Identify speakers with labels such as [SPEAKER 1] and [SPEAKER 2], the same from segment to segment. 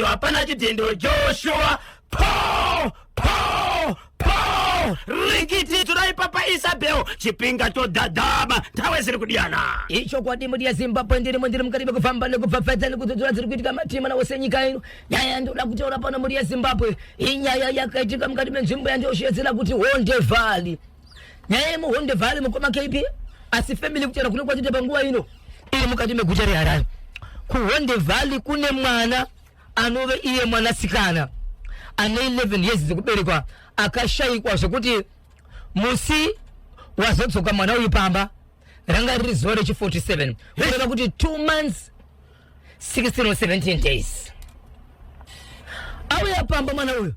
[SPEAKER 1] apana chitindo Joshua Rikiti tunaipapa Isabel chipinga to dadama tawezere kudiana
[SPEAKER 2] icho kwa timu ya Zimbabwe ndiri mukaribe kufamba nekupfapfadza nekutotora ziri kuitika matima nawo senyika ino nyaya ndoda kutora pano muri ya Zimbabwe inyaya yakaitika mukati menzvimbo yandoshedzera kuti Honde Valley nyaya mu Honde Valley mukoma KP asi family kuchera kuno kwatite panguwa ino iri mukati meguta reHarare ku Honde Valley kune mwana anove iye mwanasikana ane 11 years dzekuberekwa akashayikwa zvekuti musi wazodzoka mwana uyu pamba ranga riri zuva rechi 47 kureva kuti 2 months 16 or 17 days auya pamba mwana uyu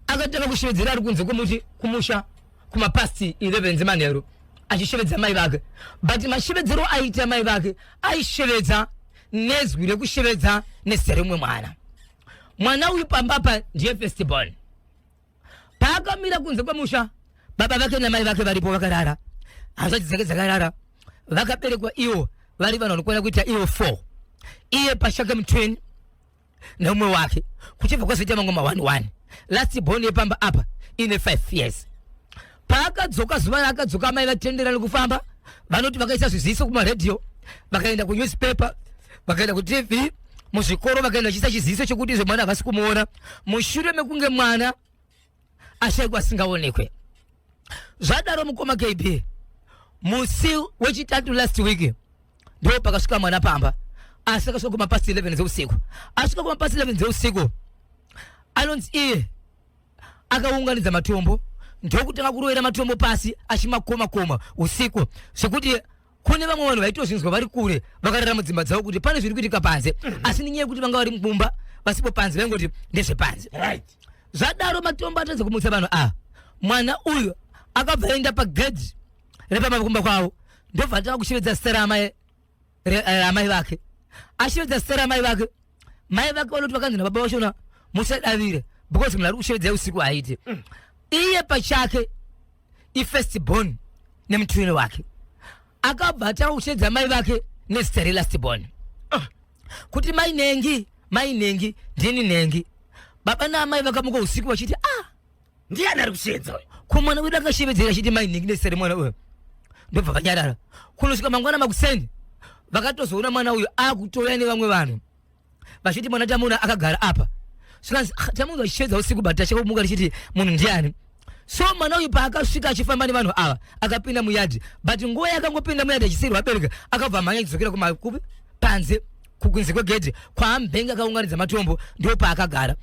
[SPEAKER 2] akatanga kushevedzera ari kunze kumuti kumusha kumapasti 11 dzemanheru achishevedza mai vake but mashevedzero aita mai vake aishevedza nezwi rekushevedza nezita remumwe mwana uyu pambapa ndiye first born paakamira kunze kwemusha baba vake namai vake varipo vakarara hazvati dzake dzakarara vakaberekwa iwo vari vanhu vanokwana kuita iwo 4 iye pachake mutweni neumwe wake kuchibva kwazoita mangoma 1 last born yepamba apa ine 5 years paakadzoka zuva raakadzoka amai vatendera nekufamba vanoti vakaisa zviziso kumaredhiyo vakaenda kunewspaper vakaenda kutv muzvikoro vakaenda chisa chiziso chekuti izvo mwana havasi kumuona mushure mekunge mwana ashayikwa asingaonekwe zvadaro mukoma KB musi wechitatu last week ndo pakasvika mwana pamba asi akasvika kumapasi 11 dzeusiku asvika kumapasi 11 dzeusiku anonzi iye akaunganidza matombo ndokutanga kurovera matombo pasi achimakoma usiku zvekuti kune vamwe vanhu vaitozvinzwa vari kure vakarara mudzimba dzavo kuti pane zviri kuitika panze asi nenyaya yekuti vanga vari mumba vasipo panze vaingoti ndezvepanze zvadaro matombo atadza kumutsa vanhu mwana uyu akabva aenda pagedhi repamakumba kwavo ndobva atanga kushevedza zita ramai vake ashevedza zita ramai vake mai vake vanoti vakanzi nababa vachona musadavire because munhu ari kushevedza usiku haiti iye pachake ifirst born nemutwini wake akabva atanga kushevedza mai vake nezita relast born kuti mai nengi ndini nengi baba naamai vakamuka usiku vachiti
[SPEAKER 1] ndiani ari kushevedza
[SPEAKER 2] kumwana wedu akashevedzera achiti mai nengi nezita remwana uyu ndobva vanyarara kunosvika mangwana makuseni vakatozoona mwana uyu akutoya nevamwe vanhu vachiti mwana tamuna akagara apa svikanzi tamunhu achishevedza usiku but achakumuka richiti munhu ndiani so mwana uyu paakasvika achifamba nevanhu ava akapinda muyadhi but nguva yakangopinda muyadhi achisirwa abereka akabva mhanya achidzokera kumakupi panze kukunze kwegedhi kwaambengi akaunganidza matombo ndo paakagara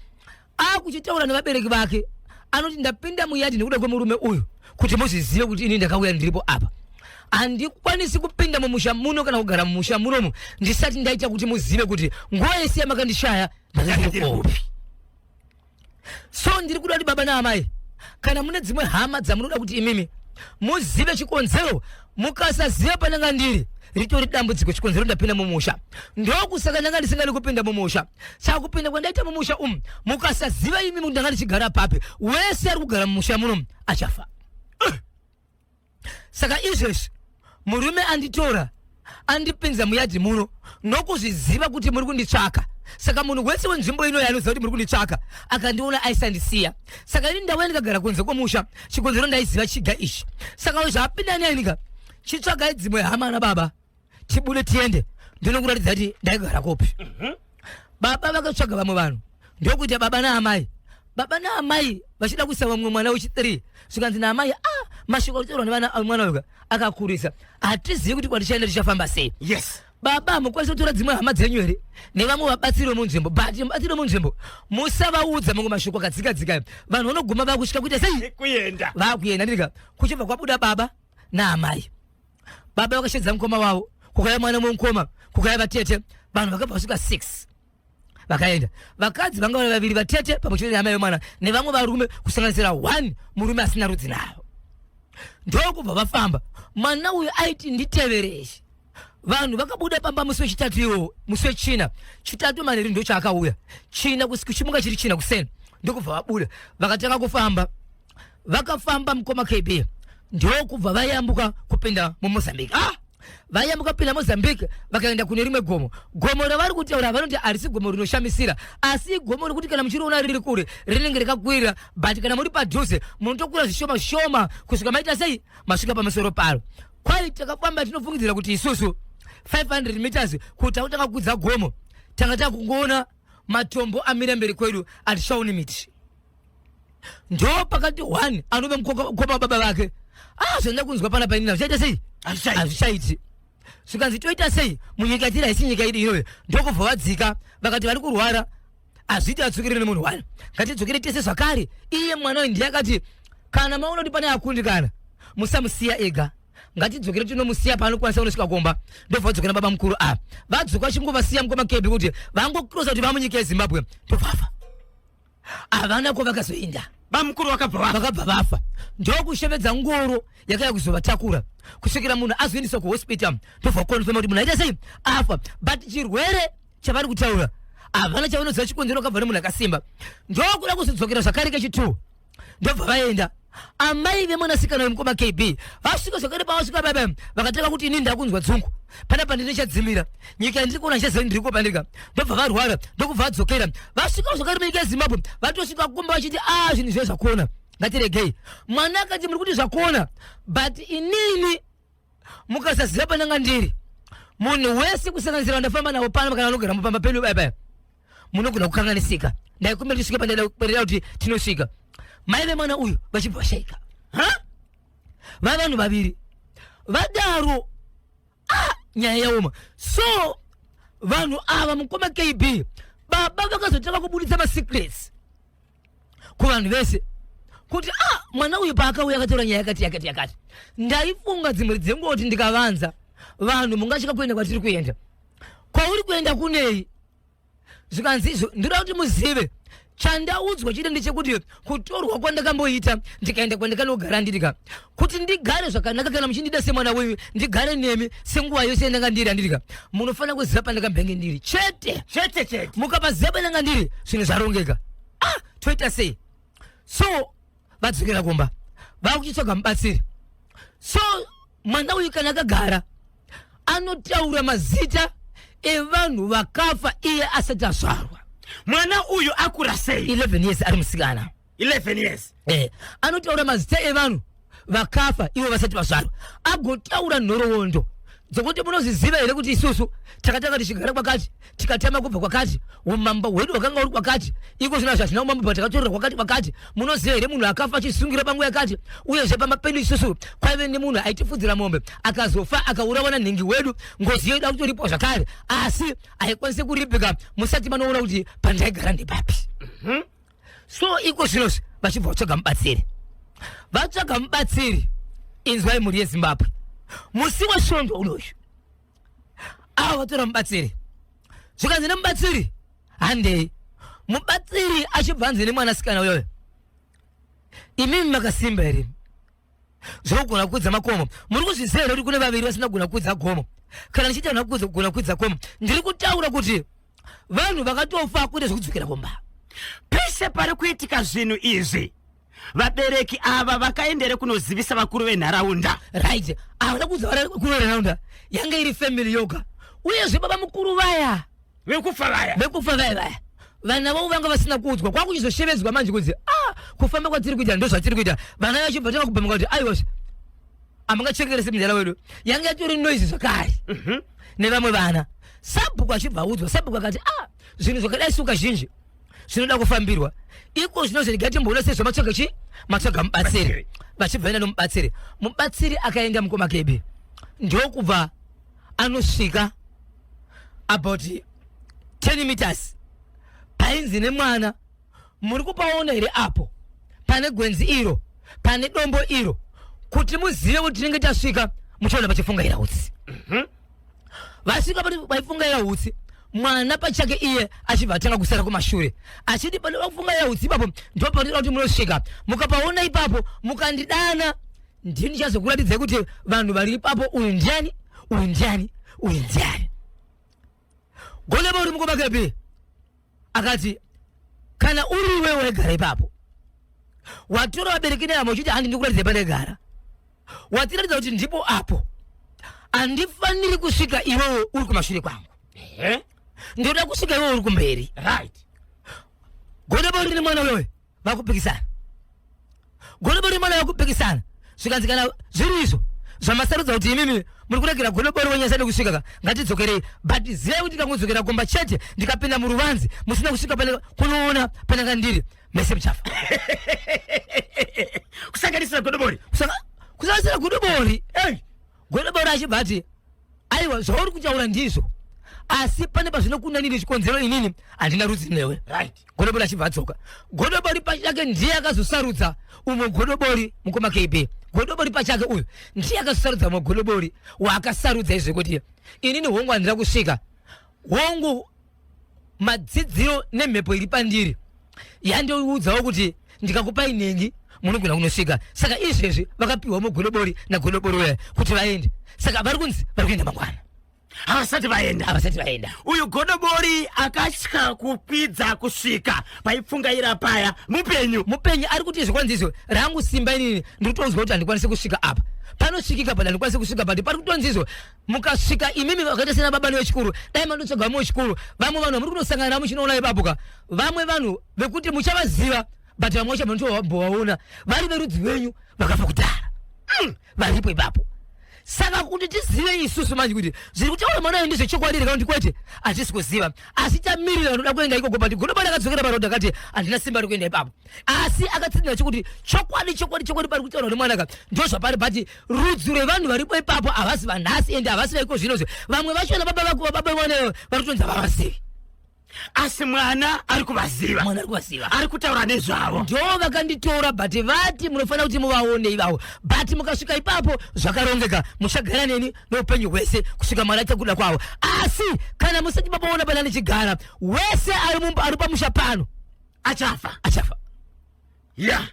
[SPEAKER 2] akuchitaura nevabereki vake anoti ndapinda muyadhi nekuda kwemurume uyu kuti muzvizive kuti ini ndakauya ndiripo apa handikwanisi kupinda mumusha muno kana kugara mumusha munomu ndisati ndaita kuti muzive kuti nguva yese yamakandishaya ndakandikopi so ndiri kuda kuti baba naamai kana mune dzimwe hama dzamunoda kuti imimi muzive chikonzero mukasaziva pananga ndiri ritori dambudziko chikonzero ndapinda mumusha ndokusaka ndanga ndisingadi kupinda mumusha saka kupinda kwandaita mumusha mukasaziva imimi ndanga ndichigara papi wese ari kugara mumusha muno achafa saka izvezvi murume anditora andipinza muyadhi muno nokuzviziva kuti muri kunditsvaka saka munhu wese wenzvimbo ino yanoziva kuti muri kunditsvaka akandiona aisandisiya saka ini ndauya ndikagara kunze kwomusha chikonzero ndaiziva chiga ichi saka zvapinda nenika chitsvagai dzimwe hama nababa tibude tiende ndinokuratidza kuti ndaigara kopi baba vakatsvaga vamwe vanhu ndokuita baba naamai vachida kuisa vamwe mwana wechi3 zvikanzi naamai mashoko aritorwa nevana uyu akakurisa hatizivi kuti kwatichaenda tichafamba sei baba mukwanisa kutora dzimwe hama dzenyu here nevamwe vabatsiri vemunzvimbo but vabatsiri vemunzvimbo musavaudza mamwe mashoko akadzikadzika vanhu vanoguma vakusvika kuita sei vakuenda ndika kuchibva kwabuda baba naamai baba vakashedza mukoma wavo kukaya mwana mumukoma kukaya vatete vanhu vakabva vasvika 6 vakaenda vakadzi vanga vari vaviri vatete pamwechete nehama yemwana nevamwe varume kusanganisira 1 murume asina rudzi navo ndokubva vafamba mwana uyu aiti nditevereshe vanhu vakabuda pamba musi wechitatu iwo musi wechina chitatu manheru ndo chaakauya china kuchimuka chiri china kuseni ndokubva vabuda vakatanga kufamba vakafamba mukoma KB ndokubva vayambuka kupinda muMozambique vayambuka pina Mozambique vakaenda kune rimwe gomo ravari kutaura vanoti arisi gomo rinoshamisira asi gomo rekuti kana muchiriona riri kure rinenge rakakwira but kana muri padhuze munotokura zvishoma shoma kusvika maita sei masvika pamusoro paro kwai takafamba tinofungidzira kuti isusu 500 meters kuti autanga kudza gomo tanga takungoona matombo amira mberi kwedu atishaoni miti ndo pakati 1 anove mukoma baba vake zvenda kunzwa pana painina zvichaita sei azvichaiti zvikanzi toita sei munyika tira isi nyika idi iyoyo ndokubva vadzika vakati vari kurwara azviti adzokere nemunhu 1 ngatidzokere tese zvakare iye mwana we ndiye akati kana maona kuti pane akundikana musamusiya ega ngatidzokere tinomusiya paanokwanisa kunosvika komba ndobva vadzokera baba mukuru vadzoka chinguvasiya mukoma kebi kuti vangokrosa kuti vamunyika yeZimbabwe tobvafa havana kwavakazoenda
[SPEAKER 1] bamukuru vakabva
[SPEAKER 2] vafa ndokushevedza ngoro yakaya kuzovatakura kusvikira munhu azoendeswa kuhospital ndobva konfirma kuti munhu aita sei afa but chirwere chavari kutaura havana chavanoziva chikonzero kabva nemunhu akasimba ndokuda kuzodzokera zvakare kechi2 ndobva vaenda amai vemwanasikana wemukoma KB vasvika zvakare pavasvika baba vakataka kuti ini ndakunzwa dzungu pana pandine chadzimira nyika yandiri kuona chazeni ndiri kopandika ndobva varwara ndokubva vadzokera vasvika zvakare munyika yeZimbabwe vatosvika kumba vachiti zvinhu zve zvakuona ngatiregei mwana akati muri kuti zvakuona but inini mukasaziva pananga ndiri munhu wese kusanganisira vandafamba navo pano kana vanogara mupamba penyu baba munogona kukanganisika ndaikumbira tisvike pandaida kuti tinosvika mai vemwana uyu vachibva vashaika vai vanhu vaviri vadaro nyaya yaoma so vanhu ava mukoma KB baba vakazotanga kubuditsa masecrets kuvanhu vese kuti mwana uyu paakauya akataura nyaya yakati ndaifunga dzimwe dzengoti ndikavanza vanhu mungachika kuenda kwatiri kuenda kwauri kuenda kunei zvikanzi izvo ndinoda kuti muzive chandaudzwa chide ndechekuti kutorwa kwandakamboita ndikaenda kwandakanogara ndirika kuti ndigare zvakanaka kana muchindida semwana weyu ndigare nemi senguva yose yandanga ndiri andirika munofanira kuziva pandakambenge ndiri chete mukapaziva pandanga ndiri zvinhu zvarongeka toita sei so vadzokera kumba vakuchitsvaga mubatsiri so mwana uyu kana akagara anotaura mazita evanhu vakafa iye asati azvarwa
[SPEAKER 1] mwana uyu akura sei
[SPEAKER 2] 11 years ari musikana
[SPEAKER 1] 11 years
[SPEAKER 2] anotaura mazita evanhu vakafa ivo vasati vazvarwa agotaura nhoroondo dzokuti munoziziva here kuti isusu takatanga tichigara kwakati tikatama kubva kwakati umambo hwedu hwakanga uri kwakati iko zvina zvatina umambo patakatorera kwakati munoziva here munhu akafa achisungira panguva yakati uyezve pamba pedu isusu kwaive nemunhu aitifudzira mombe akazofa akaurawana nhengi wedu ngozi yedu akutoripo zvakare asi haikwanise kuripika musati manoona kuti pandaigara ndepapi so iko zvinozvi vachibva vatsvaga mubatsiri vatsvaga mubatsiri inzwai mhuri yeZimbabwe musi wesvondo unoyu vatora mubatsiri zvikanzi nemubatsiri handei mubatsiri achibva anzi nemwanasikana uyoyo imimi makasimba here zvokugona kukudza makomo muri kuzviziva here kuti kune vaviri vasina kugona kukudza gomo kana ndichita kugona kukudza gomo ndiri kutaura kuti vanhu vakatofa kuite zvekudzokera kumba
[SPEAKER 1] pese pari kuitika zvinhu izvi vabereki ava vakaendere kunozivisa vakuru venharaunda
[SPEAKER 2] right avada kudza vakuru venharaunda yanga iri family yoga uyezve baba mukuru vaya
[SPEAKER 1] vekufa
[SPEAKER 2] vaya vana vavo vanga vasina kudzwa kwakuchizoshevedzwa manje kuti kufamba kwatiri kuita ndo zvatiri kuita vana vachibva tanga kubhamuka kuti aiwa amungachekerese mudara wedu yanga yatori noise zvakare nevamwe vana sabhuku achibva audzwa sabhuku akati zvinhu zvakadai suka zhinji zvinoda kufambirwa iko zvinozvigatimboona sezvamatsvaga matsvaga mubatsiri vachibva enda mubatsiri akaenda mukoma KB ndokubva anosvika about 10 meters painzi nemwana muri kupaona here apo pane gwenzi iro pane dombo iro kuti muzive kuti tinenge tasvika muchaona pachifungaira utsi vasvika paifungaira utsi mwana pachake iye achibva atanga kusara kumashure achiti panoda kufungaira utsi ipapo ndo panoda kuti munosvika mukapaona ipapo mukandidana ndini ndichazokuratidzai kuti vanhu vari ipapo uyu ndiani golepo uri mukoma KB akati kana uri iwe waigara ipapo watora vabereki neamo uchiti handi ndikuratidza pandegara watiratidza kuti ndipo apo andifaniri kusvika iwewe uri kumashure kwangu. Ndoda kusvika iwewe uri kumberi.
[SPEAKER 1] Right.
[SPEAKER 2] Godobori ni mwana wewe vakupikisana. Godobori mwana vakupikisana. Zvikanzikana zviri izvo zvamasarudza kuti imimi muri kuregera godobori wenyasani kusvika ngatidzokerei, but ziyai kuti ndikangodzokera gomba chete ndikapinda muruvanzi musina kusvika pane kunoona pananga ndiri mese muchafa.
[SPEAKER 1] Kusanganisira godobori.
[SPEAKER 2] Kusanganisira godobori. Godobori achibva ati aiwa zvauri kutaura ndizvo, asi pane pazvinokunaniri chikonzero inini handina rudzi newe.
[SPEAKER 1] Right.
[SPEAKER 2] Godobori achibva adzoka. Godobori pachake ndiye akazosarudza umwe godobori mukoma KB. Godobori pachake uyu ndiye akazosarudza umwe godobori waakasarudza izvo kuti inini hongu handina kusvika. Hongu madzidziro nemhepo iri pandiri yandiudzawo kuti ndikakupai nengi munogona kunosvika. Saka izvezvi vakapiwa mugodobori nagodobori weya kuti vaende. Saka vari kunzi vari kuenda mangwana.
[SPEAKER 1] Havasati vaenda. Uyu godobori akatya kupidza kusvika paipfungaira paya mupenyu
[SPEAKER 2] ari kuti izvo kwanzizvo rangu simba inini ndikutonzwa kuti handikwanise kusvika apa. Panosvikika pano handikwanise kusvika pati pari kutonzizvo mukasvika imimi vakaita sena babani vechikuru dai mandotsvaga mu vechikuru vamwe vanhu muri kunosangana navo muchinoona ipapo vamwe vanhu vekuti muchavaziva but vamwe vacho munotombovaona vari verudzi venyu vakafa kudhara varipo ipapo. Saka kuti tizive isusu manje kuti zviri kutaura mwana uyu ndizvechokwadi rega kuti kwete hatisi kuziva, asi tamirira vanoda kuenda ikoko but godobori akadzokera parodha akati handina simba rekuenda ipapo, asi akatsinira chokuti chokwadi pari kutaura kuti mwanaka ndozvapari but rudzi rwevanhu varipo ipapo havasi vanhasi ende havasi vaiko zvinozvo vamwe vachona baba vako baba vana vari kutonza vavazivi,
[SPEAKER 1] asi mwana ari kuvaziva, ari kutaura nezvavo.
[SPEAKER 2] Ndo vakanditora but vati munofanira kuti muvaone ivavo, but mukasvika ipapo zvakarongeka muchagara neni noupenyu hwese kusvika mwana aita kuda kwavo. Asi kana musati papaona pana nechigara wese ari pamusha pano achafa.
[SPEAKER 1] Yeah.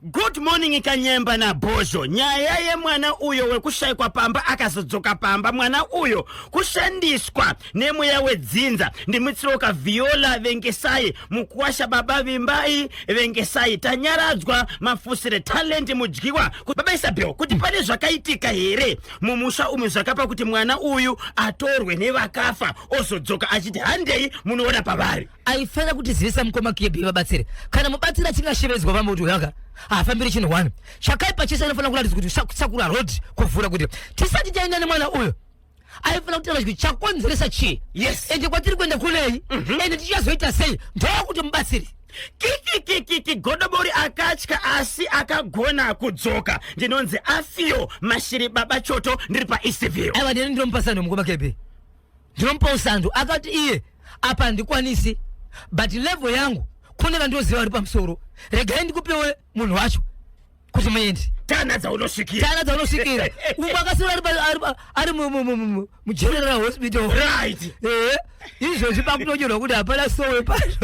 [SPEAKER 1] Good morning Kanyemba na Bozho. Nyaya yemwana uyo wekushayikwa pamba akazodzoka pamba. Mwana uyo kushandiswa nemweya wedzinza ndimutsiroka Viola Vengesai mukuwasha baba Vimbai Vengesai tanyaradzwa mafusire talent mudyiwa baba Isabel kuti pane zvakaitika here mumusha umu zvakapa kuti mwana uyu atorwe nevakafa ozodzoka achiti handei munoona pavari.
[SPEAKER 2] Aifanira kuti zivisa mukoma KB vabatsire kana mubatsira chingashevedzwa pamuti yanga afambire chinhu wani chakaipa chese anofanira kuratidza kuti kusakura road kuvhura kuti tisati taenda nemwana uyo aifanira kutaura kuti chakonzeresa chii.
[SPEAKER 1] Yes.
[SPEAKER 2] Ende kwatiri kuenda kunei ende tichazoita sei ndokuti mubatsiri.
[SPEAKER 1] Kiki godobori akatya asi akagona kudzoka. Ndinonzi Afio Mashiri baba choto ndiri pa Eastville.
[SPEAKER 2] Aiwa ndini ndinomupa sando mukoma KB. Ndinomupa usando akati iye apa ndikwanisi but level yangu kune vandoziva vari pamusoro. Regai ndikupewe munhu wacho kuti muende.
[SPEAKER 1] Tana dzaunosvikira.
[SPEAKER 2] Umwe akasora ari mugeneral hospital.
[SPEAKER 1] Right.
[SPEAKER 2] Izvozvi pakutonyorwa kuti hapana sowe pano.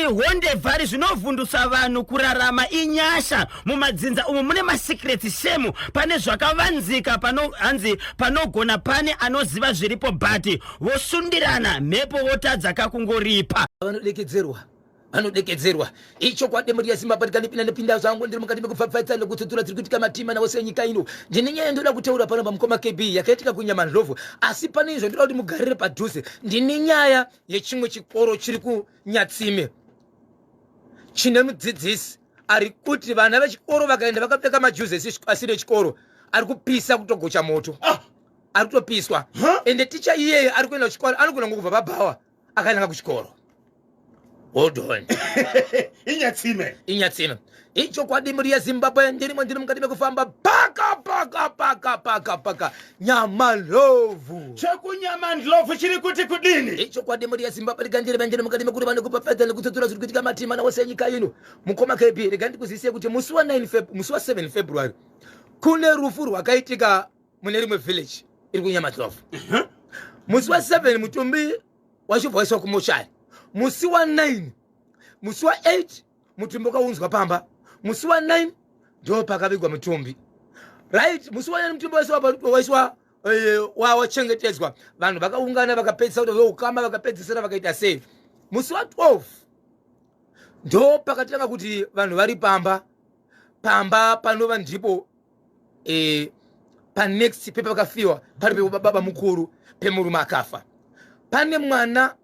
[SPEAKER 1] Honde bvari zvinovhundusa vanhu kurarama inyasha. Mumadzinza umu mune masecret shame. Pane zvakavanzika hanzi panogona pane anoziva zviripo but vosundirana mhepo votadza kakungoripa.
[SPEAKER 2] Vanodekedzerwa icho kwade muri yaZimbabwe ndikandipinda nepinda zvangu ndiri mukati mekupfapfaitsa nekutsutsura tiri kuitika matima navose enyika ino. Ndine nyaya ndoda kutaura pano pamukoma KB yakaitika kuNyamandlovu, asi pane izvo ndoda kuti mugarire padhuze. Ndine nyaya yechimwe chikoro chiri kuNyatsime chine mudzidzisi ari kuti vana vechikoro vakaenda vakapfeka majuzesi asiri echikoro ari kupisa kutogocha moto. Ari kutopiswa. Ende ticha iyeye ari kuenda kuchikoro anogona ngokubva pabhawa akaenda kuchikoro. Hold on.
[SPEAKER 1] Inyatsime.
[SPEAKER 2] Icho kwadi muri yaZimbabwe ndiri mukati mekufamba paka Nyamandlovu.
[SPEAKER 1] ChekuNyamandlovu chiri kuti kudini?
[SPEAKER 2] Icho kwadi muri yaZimbabwe ndiri mukati mekuri vane kupapedza nekutsutsura zviri kuitika matima navose enyika ino. Mukoma KB ndikandikuzisie kuti musi wa 7 February kune rufu rwakaitika mune rimwe village iri kuNyamandlovu. Musi wa 7 mutumbi wachibvaiswa kumoshari. Musi wa 9, musi wa 8 mutumbi wakaunzwa pamba. Musi wa 9 ndo pakavigwa mutumbi. Right, musi wa 9 mutumbi waiswa wachengetedzwa. Vanhu vakaungana vakapedzisa kuti ukama vakapedzisira vakaita sei. Musi wa 12 ndo pakatanga kuti vanhu vari pamba panova ndipo
[SPEAKER 3] pa next pepa kafiwa pali pe baba mukuru pe muluma akafa pane mwana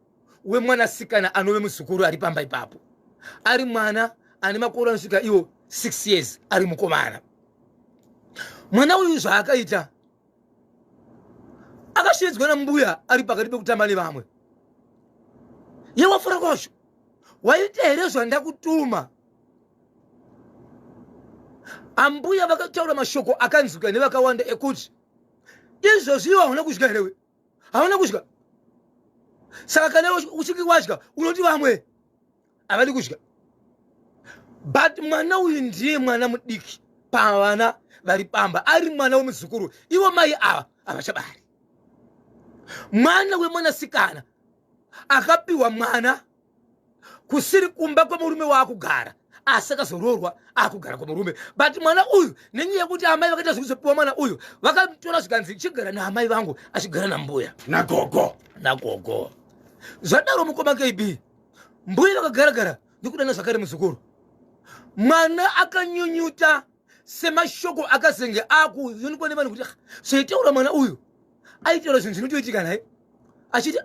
[SPEAKER 3] we mwana sikana anowe musukuru ali pamba ipapo ali mwana ani makuru ansika iwo 6 years ali mukomana mwana uyu zvakaita akashedzwa na mbuya ari pakati pekutamba nevamwe ye wafura kosho waita here zvandakutuma ambuya vakataura mashoko akanzwika nevakawanda ekuti izvozvi iwo hauna kudya herewe hauna kudya saka kana uchiki wadya unoti vamwe havadi kudya but mwana uyu ndiye mwana mudiki pavana vari pamba ari mwana wemuzukuru iwo mai ava havachabari mwana wemwanasikana akapiwa mwana kusiri kumba kwemurume waakugara asi akazororwa akugara kwemurume but mwana uyu nenyaya yekuti amai vakaita zvekuzopiwa mwana uyu vakatora zvikanzi chigara naamai vangu achigara nambuya nagogo zvadaro mukoma KB mbuya vakagaragara ndikudana zvakare muzukuru mwana akanyunyuta semashoko akazenge akuunikwa nevanhu kuti zvaitaura mwana uyu aitaura zvinhu zvinotoitika naye achiti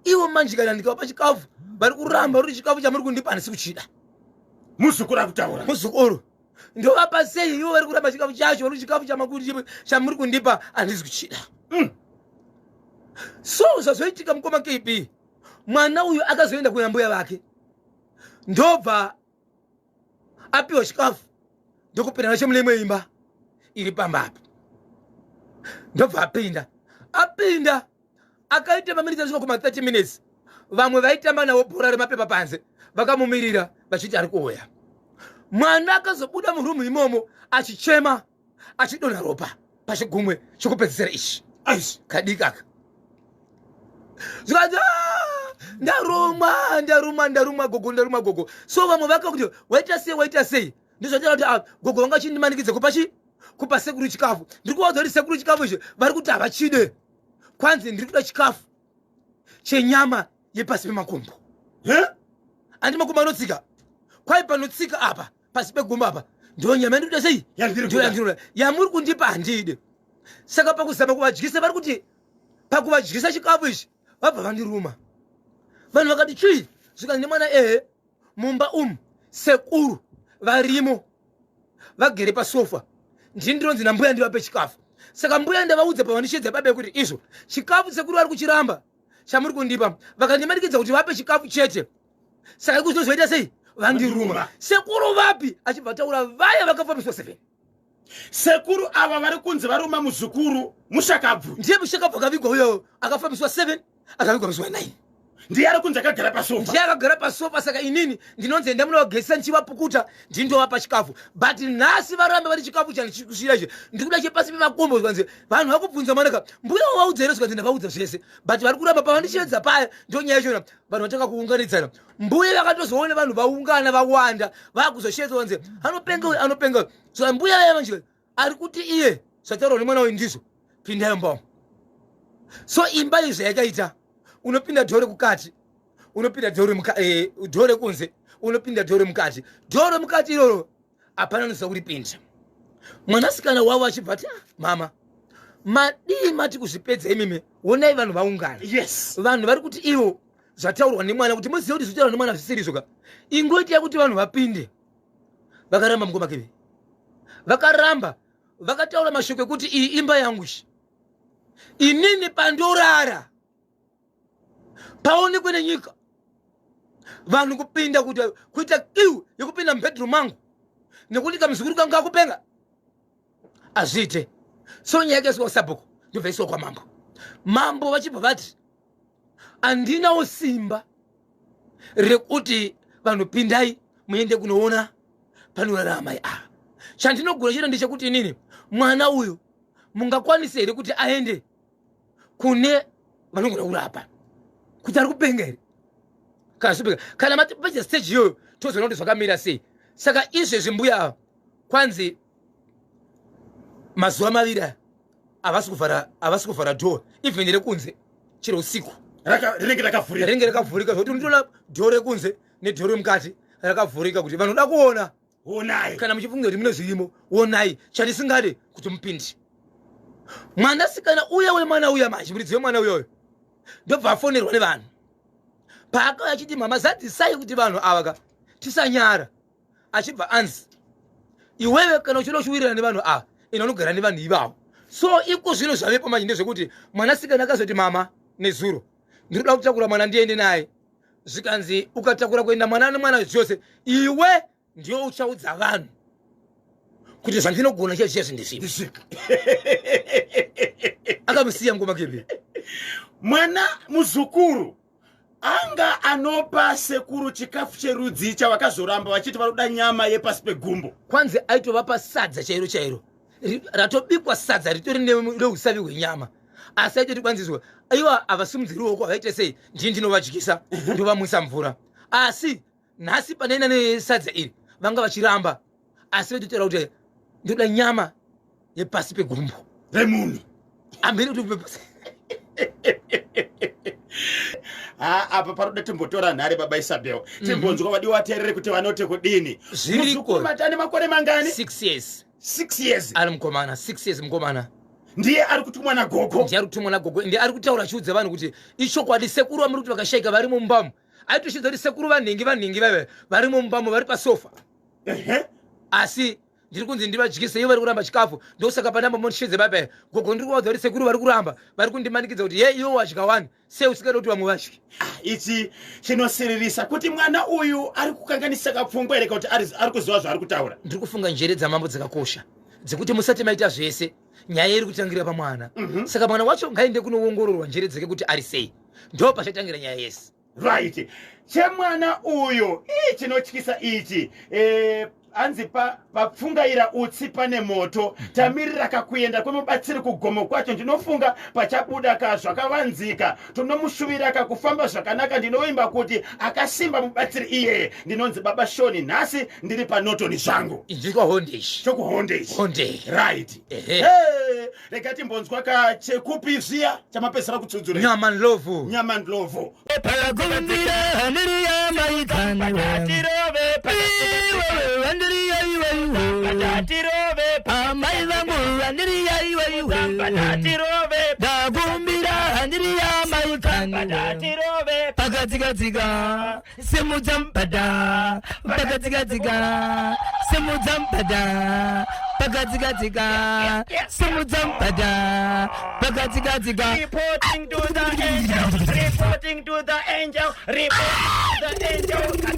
[SPEAKER 3] iwo manje kana ndikavapa chikafu vari kuramba ruri chikafu chamuri kundipa handisi kuchida
[SPEAKER 1] muzukuru akutaura
[SPEAKER 3] muzukuru ndovapa sei iwo vari kuramba chikafu chacho ruri chikafu chamuri kundipa handisi kuchida so zvazoitika mukoma KB mwana uyu akazoenda kuna mbuya vake ndobva apiwa chikafu ndokupinda nacho mulemwe imba iri pambapo ndobva apinda akaita maminitsi asvika kuma 30 minutes vamwe vaitamba nawo bhora remapepa panze vakamumirira vachiti ari kuuya mwana akazobuda murumu imomo achichema achidonha ropa pachigumwe chokupedzisira ichi kadikaka zvikati ndaruma gogo so vamwe vakakuti waita sei ndizvataura kuti gogo vanga chindimanikidze kupa sekuru chikafu ndiri kuvaudza kuti sekuru chikafu izvi vari kuti havachide kwanzi ndiri kuda chikafu chenyama yepasi pemakumbo handi makumbo anotsika kwai panotsika apa pasi pegumbo apa ndo nyama yandiri kuda sei ndoyandirura yamuri kundipa handide saka pakuzama kuvadyisa vari kuti pakuvadyisa chikafu ichi vabva vandiruma vanhu vakati chii zvikanzi nemwana mumba sekuru varimo vagere pasofa ndindironzi nambuya ndivape chikafu saka mbuya ndavaudza pavandishedza babe kuti izvo chikafu sekuru vari kuchiramba chamuri kundipa vakandimanikidza kuti vape chikafu chete saka ikuzozoita sei vandiruma sekuru vapi achibva taura vaya vakafambiswa 7
[SPEAKER 1] sekuru ava vari kunzi varuma muzukuru mushakabvu
[SPEAKER 3] ndiye mushakabvu akavigwa uyo akafambiswa 7 akavigwa musi wa9
[SPEAKER 1] ndiye ari kunzi akagara pasofa
[SPEAKER 3] ndiye akagara pasofa saka inini ndinonzi enda munogesa nchivapukuta ndindovapa chikafu but nhasi varambe vari chikafu chanichikusira ichi ndikuda chepasi pemakombo zvikanzi vanhu vakubvunza manaka mbuya waudza here zvikanzi ndavaudza zvese but vari kuramba pavandishedza paya ndonyaya yachona vanhu vatanga kuunganidzana mbuya vakatozoona vanhu vaungana vawanda vakuzoshedza vanzi anopenga so mbuya vaya manje ari kuti iye zvataurwa nemwana uyu ndizvo pindayo mbamo so imba izvo yakaita unopinda dhore kukati unopinda dhore kunze unopinda dhore mukati iroro hapana nosa kuripinda mwanasikana wavo achibva ati mama madii mati kuzvipedza imimi onai vanhu vaungana vanhu vari kuti ivo zvataurwa nemwana kuti muzive kuti zvitaurwa nemwana zvisirizoka ingoitai kuti vanhu vapinde vakaramba mukoma keve vakaramba vakataura mashoko ekuti iyi imba yangu inini pandorara paonekwe nenyika vanhu kupinda kuita kiu yekupinda mubedroom mangu nekudika muzukuru kangu akupenga azviite so nyaya yakaiswa kusabhuku ndobva iswa kwamambo vachibva vati handinawo simba rekuti vanhu pindai muende kunoona panorara amai ava chandinogona chete ndechekuti inini mwana uyu mungakwanisa here kuti aende kune vanogona kurapa kuti ari kupenga here kana matipedza stage iyoyo tozoona kuti zvakamira sei saka izvezvi mbuya kwanzi mazuva maviri aya havasi kuvhara dhoo even rekunze chero usiku
[SPEAKER 1] rinenge
[SPEAKER 3] rakavhurika zvokuti unotoona dhoo rekunze nedhoo remukati rakavhurika kuti vanhu da kuona
[SPEAKER 1] onai
[SPEAKER 3] kana muchifunga kuti mune zvirimo onai chandisingade kuti mupindi mwanasikana uya wemwana uya manje muridzi wemwana uyoyo ndobva afonerwa nevanhu paakauya achiti mama zadzisai kuti vanhu ava tisanyara achibva anzi iwewe kana uchida uchiwirirana nevanhu ava ina unogara nevanhu ivavo so iko zvino zvavepo manje ndezvekuti mwanasikana akazoti mama nezuro ndinoda kutakura mwana ndiende naye zvikanzi ukatakura kuenda mwana nemwana zvose iwe ndio uchaudza vanhu kuti zvandinogona chiya chiya zvindizvipi akamusiya ngoma kebe
[SPEAKER 1] mwana muzukuru anga anopa sekuru chikafu cherudzi chavakazoramba vachiti vanoda nyama yepasi pegumbo
[SPEAKER 3] kwanzi aitovapa sadza chairo chairo ratobikwa sadza ritori neusavi hwenyama asi aitoti kwanzizwa aiwa avasimudzi ruoko avaite sei ndinovadyisa ndovamwisa mvura asi nhasi panoenda nesadza iri vanga vachiramba asi vaitotera kuti ndoda nyama yepasi pegumbo
[SPEAKER 1] remunhu
[SPEAKER 3] ambiri kuti
[SPEAKER 1] apa paroda timbotora nhare baba Isabel timbonzwa vadiwa vateerere kuti vanote kudini
[SPEAKER 3] zviriko
[SPEAKER 1] matane makore mangani
[SPEAKER 3] 6 years
[SPEAKER 1] 6 years
[SPEAKER 3] ari mukomana 6 years mukomana
[SPEAKER 1] ndiye ari kutumwa nagogo
[SPEAKER 3] ndiye ari kutumwa nagogo ndiye ari kutaura chiudza vanhu kuti ichokwadi sekuru vamuri kuti vakashaika vari mumbamu aitoshidza kuti sekuru vanhingi vave vari mumbamu vari pasofa asi ndiri kunzi ndivadyise ivo vari kuramba chikafu ndosaka panamba monishedze baba gogo ndiri kuvaudza kuti sekuru vari kuramba vari kundimanikidza kuti ye iwo wadya wani sei usingada kuti vamwe vadye
[SPEAKER 1] ichi chinosiririsa kuti mwana uyu ari kukanganisa kapfungwa here kuti ari kuziva zvaari kutaura
[SPEAKER 3] ndiri kufunga njere dzamambo dzakakosha dzekuti musati maita zvese nyaya iri kutangira pamwana saka mwana wacho ngaende kunoongororwa njere dzake kuti ari sei ndo pachatangira nyaya yese
[SPEAKER 1] right chemwana uyu chinotyisa ichi anzi papfungaira utsi pane moto tamirira kakuenda kwemubatsiri kugomo kwacho ndinofunga pachabuda kazvakavanzika tonomushuvira kakufamba zvakanaka ndinoimba kuti akasimba mubatsiri iyeye ndinonzi baba Shoni nhasi ndiri panotoni zvangu
[SPEAKER 3] ndikahondeshi
[SPEAKER 1] chokuhondeshi right rega timbonzwa kachekupi zviya chamapesera kutsudzura
[SPEAKER 3] nyama ndlovu
[SPEAKER 2] Pagazigaziga, Simuzambada, Pagazigaziga, Simuzambada, Pagazigaziga, Simuzambada, Pagazigaziga.
[SPEAKER 1] Reporting to the angel, reporting to the angel, reporting to the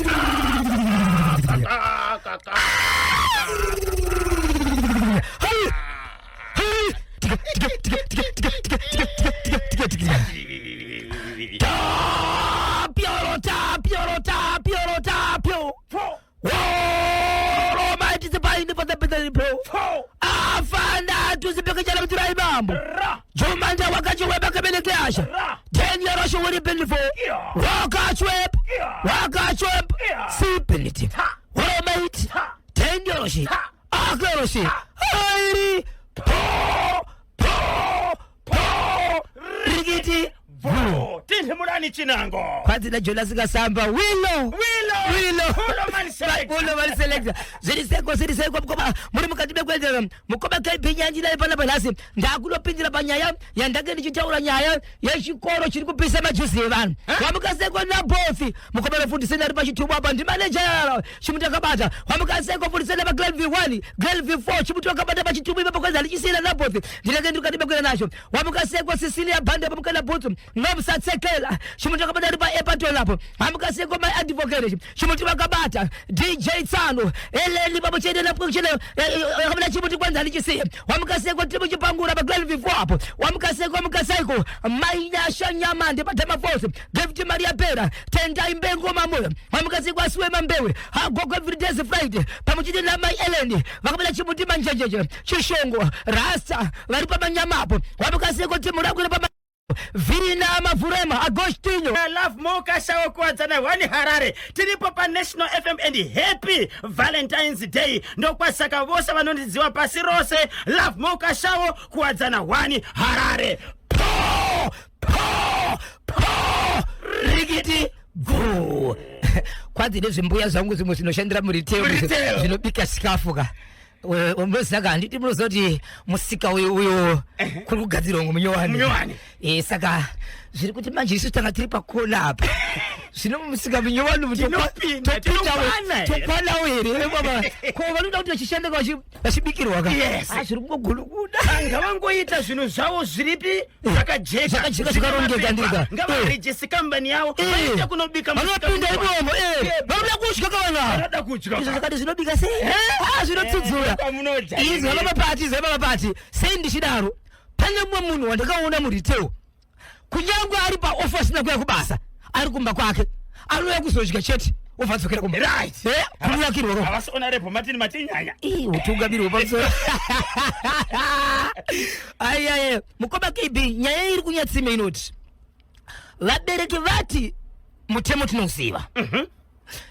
[SPEAKER 2] afanda tuzipekechana mutirai mambo jomanja wakachiweba kabelekasha 10 years wori benefo wakachwep sipeliti waromait 10 years akeroshi airi rigiti
[SPEAKER 1] tindi murani chinango
[SPEAKER 2] kwadzina jona sikasamba wilo mani selector ziriseko mukoma muri mukati bekwenzera mukoma kaipinyanji naye panapa nhasi ndakunopindira panyaya yandake ndichitaura nyaya yechikoro chiri kupisa majuzi evanhu wamukaseko nabofi mukoma nofundiseni ari pachitubu apa ndimanejara chimuti akabata wamukaseko fundiseni pa grade V1 grade V4 chimuti akabata pachitubu ipapo kwanza alichisina nabofi ndinenge ndikati bekwera nacho wamukaseko sisini ya bande apo mukana butsu nomsatsekela chimuti akabata ari pa epaton apo wamukaseko my advocate chimuti wakabata DJ Tsano eleli babo chede na kuchele kabla chimuti kwanza alichisiya wamukaseko timu chipangura pa grade V4 apo wamukaseko mukasaiko maina shanyama ndi patama force David Maria Pera tenda imbengo mamoyo wamukaseko asiwe mambewe agogo every day Friday pamuchide na my Ellen wakabla chimuti manjenjeje chishongo rasta vari pa manyama apo wamukaseko timu rakwe pa Virina Mavurema Agostinho
[SPEAKER 1] Love Moka Shawo kuadzana wani Harare tiripo pa National FM and happy Valentine's Day ndo kwa saka vose vanondiziwa pasi rose Love Moka Shawo kuadzana wani Harare
[SPEAKER 2] rigiti go bati nezvimbuya zvangu zimwe zvinoshandira muriteo zvinobika chikafu umozaka handiti munoziva kuti musika uyo kuri kugadzirwa ngomunyowani saka zviri kuti manje isu tanga tiri pakona apa zvino musika munyowani tokwanawo here baba ko vanoda kuti vachishanda vachibikirwa zviri kungogulukuda
[SPEAKER 1] anga vangoita zvinhu zvavo zviripi zvakajeka
[SPEAKER 2] zvakarongeka ndika
[SPEAKER 1] ngavarejisi kambani yavo vaita kunobika
[SPEAKER 2] vanopinda imomo vanoda kudya
[SPEAKER 1] vanoda kudya
[SPEAKER 2] izvo zvakati zvinobika sei zvinotsudzura izvi vamapati sei ndichidaro pane mumwe munhu wandakaona muriteo kunyange ari paofa asina kuya kubasa ari kumba kwake anouya kuzodya chete obvadzokera kumbayakirwa
[SPEAKER 1] avasiona repo matinyanya
[SPEAKER 2] utungamiri wepamusoro aiyaye mukoma KB nyaya iri kunyatsime inoti vabereki vati mutemo tinouziva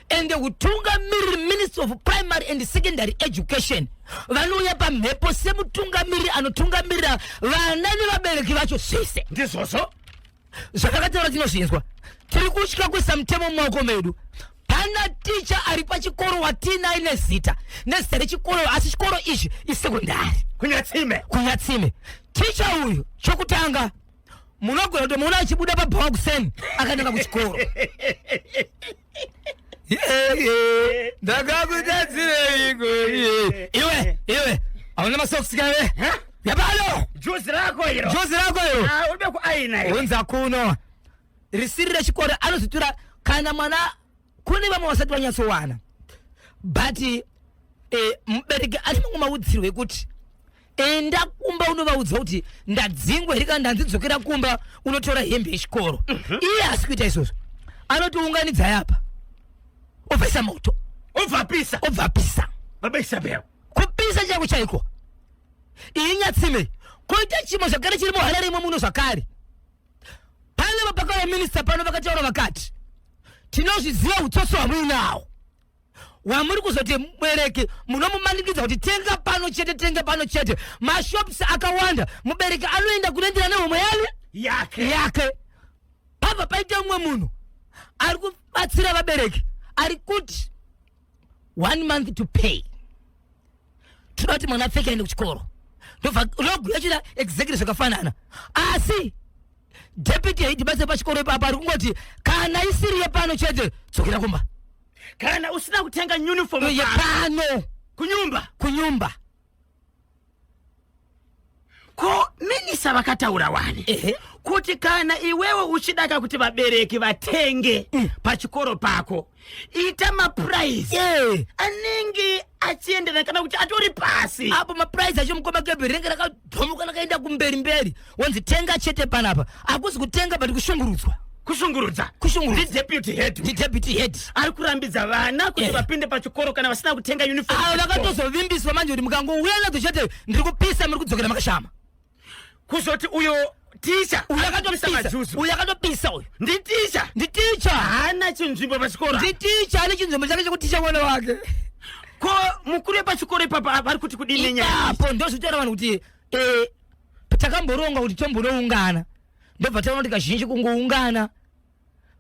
[SPEAKER 2] ende utungamiri minister of primary and secondary education vanouya pamhepo semutungamiri anotungamirira vana nevabereki vacho zvese
[SPEAKER 1] ndizvozvo
[SPEAKER 2] zvakataura tinozvinzwa tiri kutya kuisa mutemo mumaoko medu pana ticha ari pachikoro watinaine zita nezita rechikoro asi chikoro ichi isekondari kunyatsime ticha uyu chokutanga munogona kuti muona achibuda pabhawa kuseni akaenda kuchikoro ndakakutadzireiko iwe hauna masokisi kave yapano
[SPEAKER 1] juzi rako iro uribe kuaina
[SPEAKER 2] unza kuno risiri rechikoro anozitura kana mwana kune vamwe vasati vanyatsowana but mubereki ari mamwe maudzirwe kuti enda kumba unovaudza kuti ndadzingwa here kana ndanzidzokera kumba unotora hembe yechikoro iye asi kuita izvozvo anotiunganidza yapa obvaisa moto obva pisa kupisa chako chaiko iyi nyatsime koita chimo zvakare chiri muharare imwe muno zvakare pane mapaka vaminista pano vakataura vakati tinozviziva utsotso hwamuinawo wamuri kuzoti mubereki munomumanikidza kuti tenga pano chete mashops akawanda mubereki anoenda kunoendera nehomwe yake pabva paita umwe munhu ari kubatsira vabereki ari kuti 1 month to pay toda kuti mwana apfeke aende kuchikoro ndoguya chida exactly zvakafanana asi deputy head basa pachikoro ipapa ari kungoti kana isiriye pano chete dzokera kumba
[SPEAKER 1] kana usina kutenga uniform
[SPEAKER 2] pano kunyumba
[SPEAKER 1] ko minisa vakataura wani kuti kana iwewe uchidaka kuti vabereki vatenge pachikoro pako ita maprize anenge achienderana kana kuti atori pasi
[SPEAKER 2] apo maprize acho mukoma KB rinenge rakadhomuka rakaenda kumberi wanzi tenga chete panapa akuzi kutenga but kushungurudza ndi deputy head
[SPEAKER 1] ari kurambidza vana kuti vapinde pachikoro kana vasina kutenga uniform
[SPEAKER 2] vakatozovimbiswa manje kuti mukangouya nadzo chete ndiri kupisa muri kudzokera makashama
[SPEAKER 1] kuzoti uyo ticha
[SPEAKER 2] uyu akatopisa uyu
[SPEAKER 1] ndi ticha haana chinzvimbo pachikoro
[SPEAKER 2] ndi ticha ane chinzvimbo chake chekuticha mwana wake
[SPEAKER 1] ko mukuru wepachikoro ipapa vari kuti kudini nyaya
[SPEAKER 2] apo ndozvitaura vanhu kuti takamboronga kuti tombonoungana ndobva taona kuti kazhinji kungoungana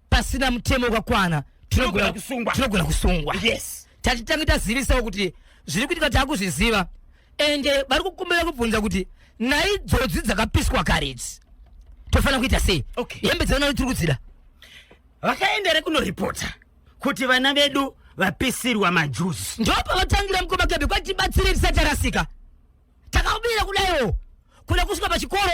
[SPEAKER 2] pasina mutemo wakakwana tinogona kusungwa tatitanga tazivisawo kuti zviri kuitika takuzviziva ende vari kukumbira kubvunza kuti naidzodzi dzakapiswa karedzi tofanira kuita sei hembe dzavana tiri kudzida
[SPEAKER 1] vakaendere kunoripota kuti vana vedu vapisirwa majuzi
[SPEAKER 2] ndopa vatangira mukoma KB kwatibatsire tisati tarasika takabira kudaiwo kuda kusvika pachikoro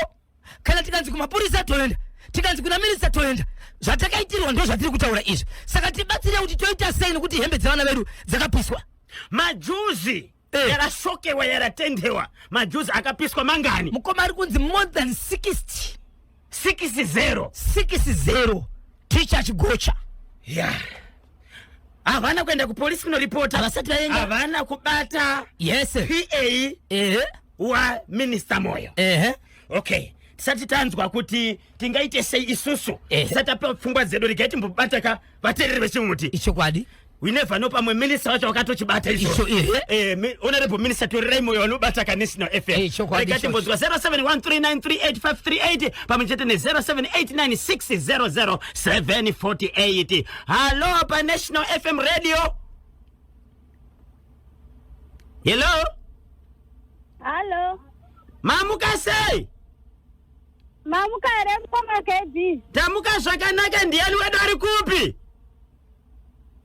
[SPEAKER 2] kana tikanzi kumapurisa toenda tikanzi kuna minista toenda zvatakaitirwa ndo zvatiri kutaura izvi saka tibatsire kuti toita sei nekuti hembe dzavana vedu dzakapiswa
[SPEAKER 1] majuzi yarashokewa yaratendewa majuzi akapiswa mangani
[SPEAKER 2] mukoma ari kunzi more than 60 ticha chigocha
[SPEAKER 1] havana kuenda kupolisi kunoripota
[SPEAKER 2] havasati vaenda
[SPEAKER 1] havana kubata PA wa minista Moyo okay tisati tanzwa kuti tingaite sei isusu tisati tapewa pfungwa dzedu rigaiti mbobataka vateereri vechimuti
[SPEAKER 2] ichokwadi
[SPEAKER 1] we never know pamwe minister wacho wakatochibata
[SPEAKER 2] Icho,
[SPEAKER 1] honorable minister to Raymond wanobata ka National FM rekati mbozwa 0713938538 pamwe chete ne 0789600748. Hello pa National FM radio. Hello mamuka sei
[SPEAKER 4] Mamuka remkoma kedi.
[SPEAKER 1] tamuka zvakanaka ndiani wedu ari kupi?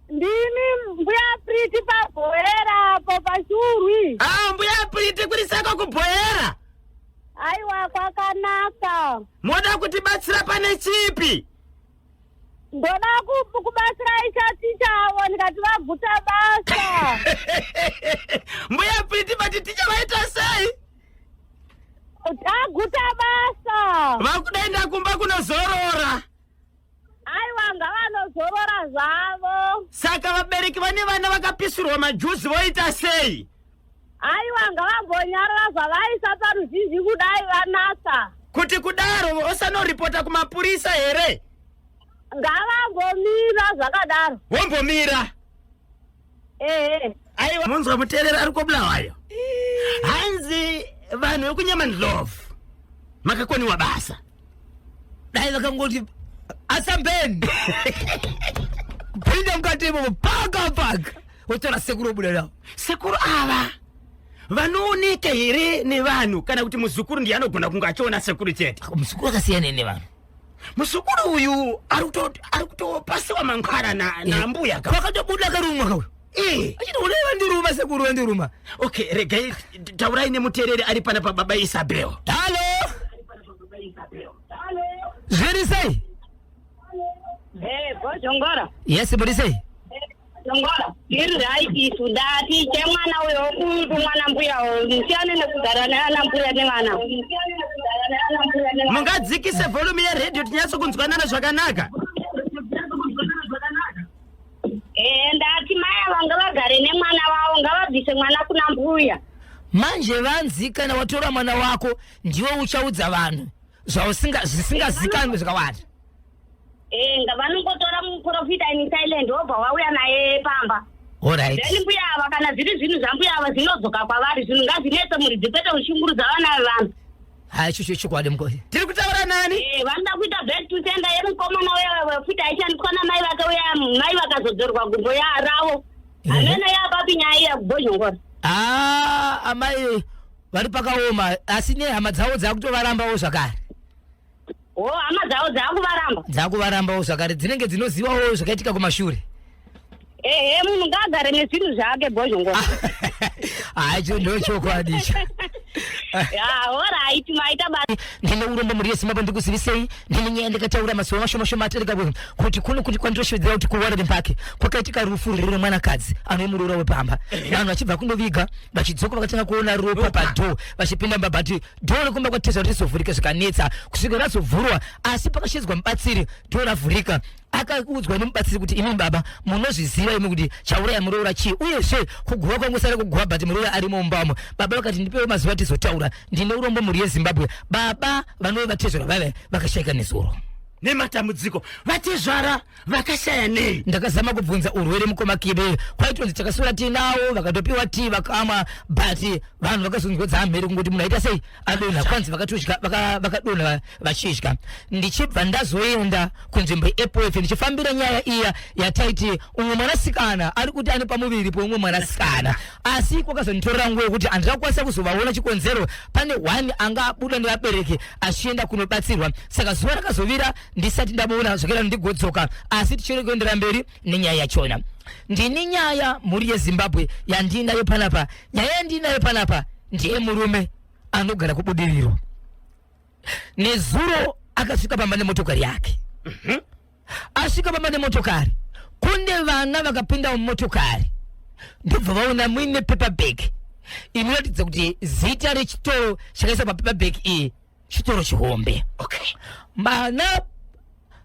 [SPEAKER 4] Ndini mbuya Priti pabhoera po pashurwi.
[SPEAKER 1] Mbuya Priti kurisako kubhoera.
[SPEAKER 4] Aiwa kwakanaka.
[SPEAKER 1] Moda kutibatsira pane chipi?
[SPEAKER 4] Ndoda kubatsira ichati chawo ndikati vaguta basa.
[SPEAKER 1] Mbuya Priti bati ticha vaita sei?
[SPEAKER 4] Taguta basa.
[SPEAKER 1] Vakudaenda kumba kunozorora.
[SPEAKER 4] Aiwa ngavanozorora zvavo.
[SPEAKER 1] Saka vabereki vane vana vakapisirwa majuzi voita sei?
[SPEAKER 4] Aiwa ngavambonyarara zvavaisa paruzhinji kudai vanasa.
[SPEAKER 1] Kuti kudaro osanoripota kumapurisa here?
[SPEAKER 4] Ngavambomira zvakadaro.
[SPEAKER 1] Wombomira? Aiwa munzwa muterera ari kobulawayo. Hanzi vanhu vekunyama ndlovu makakoniwa basa.
[SPEAKER 2] Dai vakangoti asambeni. Pinda mukati imomo paka. Utora sekuru obuda.
[SPEAKER 1] Sekuru ava vanooneka here nevanhu kana kuti muzukuru ndiye anogona kunge achiona sekuru chete?
[SPEAKER 2] Muzukuru akasiyana nevanhu.
[SPEAKER 1] Muzukuru uyu ari kutopasiwa mankhwara na mbuya ka.
[SPEAKER 2] Wakatobuda karumwa kauyo. Achiti ulewa ndiruma sekuru wandiruma.
[SPEAKER 1] Okay, regai taurai nemuterere ari pana pa baba Isabel.
[SPEAKER 2] Hello. Zverisei?
[SPEAKER 4] Bojongora.
[SPEAKER 2] Yes, Borisei.
[SPEAKER 4] Jongora. Irirai isudati chemwana uyo kuntu mwana mbuya msiane nekugara neana mbuya nevana.
[SPEAKER 1] Mungadzikise volume ya radio tinyatso kunzwanana zvakanaka.
[SPEAKER 4] Ndati maya vanga vagare nemwana wavo ngavabvise mwana kuna mbuya.
[SPEAKER 2] Manje vanzi kana watora mwana wako ndiwe uchaudza vanhu zvisingazikanwi zvakawanda.
[SPEAKER 4] Ngavanongotora muprofita in silent obva wauya naye pamba.
[SPEAKER 2] Alright.
[SPEAKER 4] Then mbuya ava kana zviri zvinhu zvambuya ava zvinodzoka kwavari zvinhu ngazinetse muridzi kwete kushungurudza vana vevanhu.
[SPEAKER 2] Hai chicho chikwadi mukoti.
[SPEAKER 1] Tiri kutaura nani?
[SPEAKER 4] Vanoda kuita back to sender yemukomana wefita aishandiswa namai vake uya mai vakazodzorwa gumbo ravo. Hamene yapapi nyaya yakubhozhongora.
[SPEAKER 2] Amai vari pakaoma asi nehama dzavo dzakutovarambawo zvakare.
[SPEAKER 4] Hama dzavo
[SPEAKER 2] dzakuvarambawo zvakare dzinenge dzinozivawo zvakaitika kumashure.
[SPEAKER 4] Munhu ngaagare nezvinhu zvake bhozhongora.
[SPEAKER 2] Hacho ndochokwadi icho.
[SPEAKER 4] Alright maita basi.
[SPEAKER 2] Ndine urombo muri yeSimbabwe ndikuzivisei ndine nyaya ndakataura mazuva mashoma atarika kuti kuno kuti kwandoshodzera kuti kuwara mpake kwakaitika rufu riri mwanakadzi anomurora wepamba. Vanhu vachibva kundoviga vachidzoka vakatanga kuona ropa padho vachipinda mbabati dho rekumba kwatezwa kuti rizovhurika zvikanetsa kusvika razovhurwa asi pakashedzwa mubatsiri dho ravhurika. Akaudzwa nemubatsiri kuti imi baba munozviziva imi kuti chauraya muroora chii uyezve kuguva kwangu sara kuguva bhati muroora arimo mumbamo. Baba vakati ndipewo mazuva tizotaura ndine urombo muri yeZimbabwe. Baba vanove vatezvara vave vakashayika nezuro
[SPEAKER 1] nematambudziko vatezvara vakashaya nei?
[SPEAKER 2] Ndakazama kubvunza urwere mukomakibe kwaitonzi takasura tinawo vakatopiwa tii vakamwa but vanhu vakazonzwedza hamheri kungoti munhu aita sei adonha kwanzi vakatosvika vakadonha vachidya. Ndichibva ndazoenda kunzvimbo yeAPOF ndichifambira nyaya iya yataiti umwe mwanasikana ari kuti ane pamuviri pomwe mwanasikana asi kwakazonditorera nguva yekuti handingakwanisa kuzovaona chikonzero pane one anga abuda nevabereki achienda kunobatsirwa. Saka zuva rakazovira ndisati ndamuona zvakera ndigodzoka asi tichiri kuendera mberi nenyaya yachona. Ndine nyaya muri yeZimbabwe yandinayo panapa. Nyaya yandinayo panapa ndiye murume anogara kubudiriro. Nezuro akasvika pamba nemotokari yake. Asvika pamba nemotokari kune vana vakapinda mumotokari ndobva vaona muine paperback inoratidza kuti zita rechitoro chakaisa papaperback iyi chitoro chihombe.
[SPEAKER 1] Okay.
[SPEAKER 2] Vana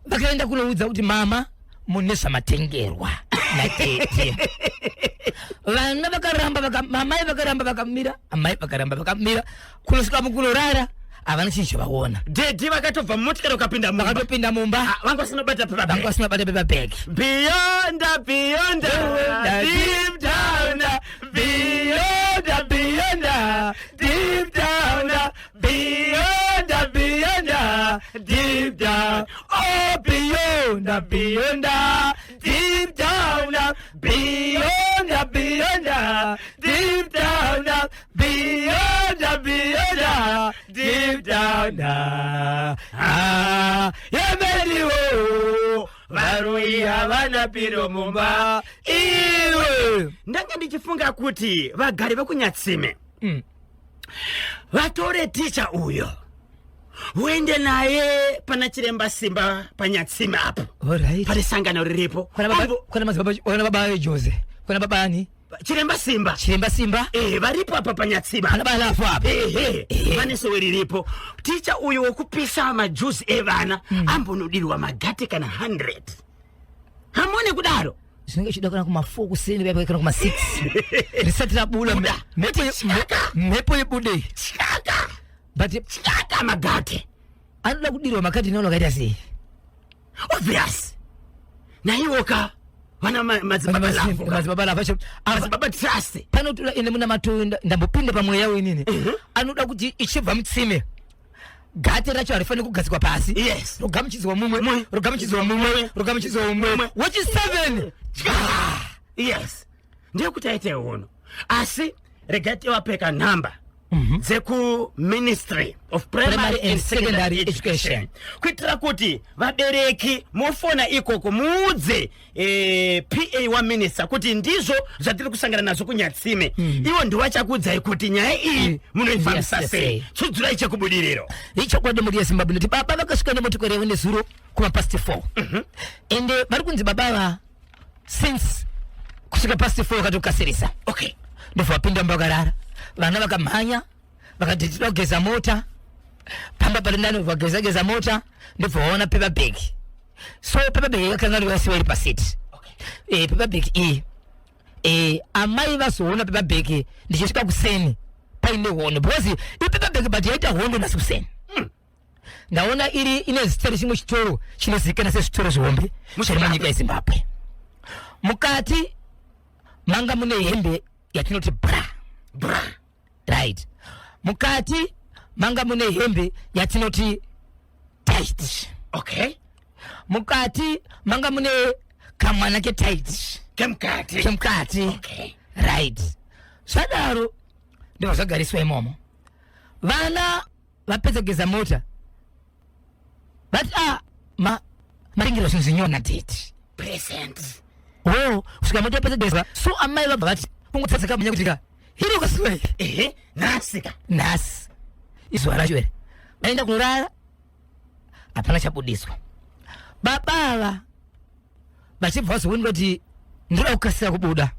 [SPEAKER 2] vakaenda kunoudza kuti mama mune zvamatengerwa natete. Vana vakaramba mamai vakaramba vakamira amai vakaramba vakamira kunosvika mukunorara avana chinhu chavaona
[SPEAKER 1] dedi vakatobva mumotikari ukapinda mumba
[SPEAKER 2] vakatopinda mumba
[SPEAKER 1] vanga vasinobata
[SPEAKER 2] vanga
[SPEAKER 1] paper
[SPEAKER 2] vasina bata paper bag
[SPEAKER 1] beyond deep down beyond deep down beyond deep down oh beyond deep down beyond deep down beyond deep down yameliwo varuya vanapiro mumba iwe ndanga ndichifunga kuti vagari vekunyatsime vatore ticha uyo uende naye pana chiremba simba panyatsime apo
[SPEAKER 2] alright
[SPEAKER 1] pane sangano riripo
[SPEAKER 2] kwana baba Jose kwana baba ani
[SPEAKER 1] chiremba simba varipo apa panyatsime
[SPEAKER 2] ana balafu apa
[SPEAKER 1] pane sowe riripo ticha uyo wokupisa majuzi evana ambonodirwa magate kana 100 hamone kudaro
[SPEAKER 2] zvinenge chida kana kuma4 kuseni vapa kana kuma6 risati rabula mhepo yebude
[SPEAKER 1] chaka
[SPEAKER 2] but
[SPEAKER 1] chaka magate
[SPEAKER 2] anoda kudirwa makati naona kaita sei
[SPEAKER 1] obvious naiwoka vana madzibaba
[SPEAKER 2] lava
[SPEAKER 1] madzibaba trust
[SPEAKER 2] panotura ende muna mato ndambopinda pamweya yawo inini anoda kuti ichibva mutsime gate racho harifani kugadzikwa pasi
[SPEAKER 1] yes
[SPEAKER 2] rogamuchidzwa mumwe which is 7
[SPEAKER 1] yes ndekuti aite uno asi regati wapeka namba dzeku Ministry of Primary and Secondary Education kuitira kuti vabereki mofona ikoko muudze PA wa minister kuti ndizvo zvatiri kusangana nazvo kunyatsime iwo ndiwachakudzai kuti nyaya iyi munoifambisa sei tsudzura ichekubudiriro
[SPEAKER 2] ichokwadi muri yezimbabwe ndoti baba vakasvika nemotokari yavo nezuro kuma past 4 ende vari kunzi baba since kusvika past 4 vakatokasirisa
[SPEAKER 1] okay
[SPEAKER 2] ndobva vapinda mbakarara vana vakamhanya vakatitira kugeza mota pamba pari ndani vageza mota ndobva vaona paper bag so paper bag yakanga yasiwa iri pasiti paper bag amai vazoona paper bag ndichisvika kuseni paine hondo because paper bag but yaita hondo nasi kuseni ndaona iri ine zita rechimwe chitoro chinozivikanwa sezvitoro zvihombe zviri munyika yezimbabwe mukati manga mune hembe yatinoti bra right mukati manga mune hembe yatinoti tight
[SPEAKER 1] okay
[SPEAKER 2] mukati manga mune kamwana ke tight kemukati
[SPEAKER 1] okay
[SPEAKER 2] right zvadaro ndibva zvagariswa imomo vana vapedza kugeza mota vati maringiro zvinhu zvinyona date
[SPEAKER 1] present
[SPEAKER 2] kusvika moto yapedza kugeza so amai vabva vati kungotsatsika munya kutika hiri ukasiwei
[SPEAKER 1] nasika
[SPEAKER 2] nhasi izuva racho here vaenda kunorara hapana chabudiswa babava vachibva vazooneka kuti ndoda kukasira kubuda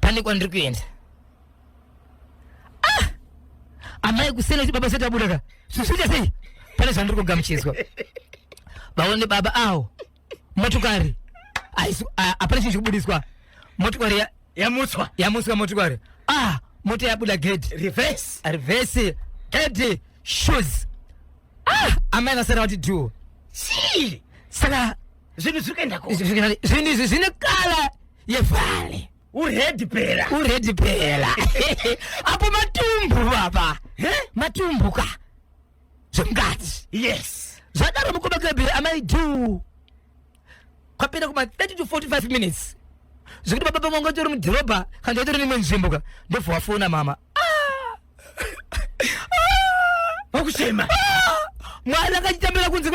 [SPEAKER 2] pane kwandiri kuenda amai kusena kuti baba sati abuda ka zvisvika sei pane zvandiri kugamuchizwa vaone baba awo motokari hapana chinhu chikubudiswa motokari yamutswa motokari moto yabuda gate reverse gate shoes amai vasara vati do saka
[SPEAKER 1] zvinhu zvirikuendako
[SPEAKER 2] zvinhu izvi zvine kala yevhale
[SPEAKER 1] uredipera
[SPEAKER 2] apo matumbu baba matumbu ka zvemukati
[SPEAKER 1] yes
[SPEAKER 2] zvadaro mukobakabhiri amai do kwapinda kuma 30 to 45 minutes zvekuti baba pamwe ngatori mudhorobha kana watori nimwe nzvimbo ka ndobva wafona mama
[SPEAKER 1] wakuchema
[SPEAKER 2] mwana akachitambira kunze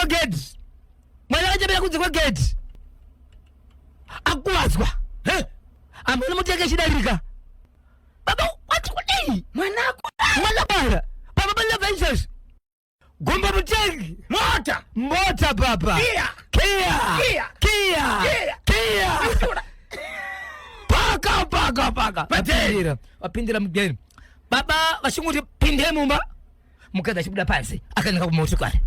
[SPEAKER 2] kwegedhi akuwadzwa amuna muteke chidarika baba wati kudii mwana bara baba baleva izvozvi gomba mutengi mota baba kia paka vapindira mugeni baba vachingoti pinde mumba mukadzi achibuda panze akaenda kumotokari